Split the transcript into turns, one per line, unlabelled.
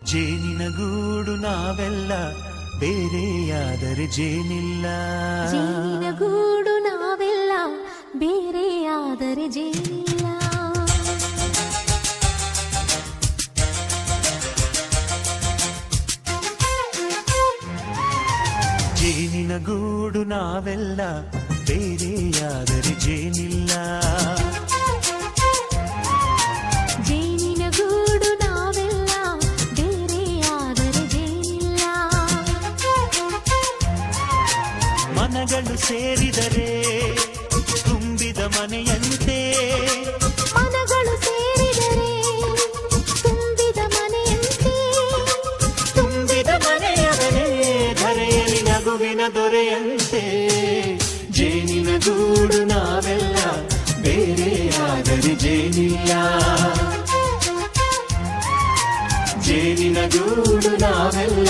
ಜೇನಿನ ಗೂಡು ನಾವೆಲ್ಲ ಬೇರೆಯಾದರೆ ಜೇನಿಲ್ಲ.
ಜೇನಿನ ಗೂಡು ನಾವೆಲ್ಲ ಬೇರೆಯಾದರೆ ಜೇನಿಲ್ಲ.
ಜೇನಿನ ಗೂಡು ನಾವೆಲ್ಲ ಬೇರೆಯಾದರೆ ಜೇನಿಲ್ಲ.
ಜೇನಿನ ಗೂಡು ನಾವೆಲ್ಲ ಬೇರೆಯಾದರೆ ಜೇನಿಲ್ಲ.
ಮನಗಳು ಸೇರಿದರೆ ತುಂಬಿದ ಮನೆಯಂತೆ.
ಮನಗಳು ಸೇರಿದರೆ ತುಂಬಿದ ಮನೆಯಂತೆ.
ತುಂಬಿದ ಮನೆಯವನೇ ಧರೆಯಲ್ಲಿ ನಗುವಿನ ದೊರೆಯಂತೆ. ಜೇನಿನ ಗೂಡು ನಾವೆಲ್ಲ ಬೇರೆಯಾದರೆ ಜೇನಿಲ್ಲ. ಜೇನಿನ ಗೂಡು ನಾವೆಲ್ಲ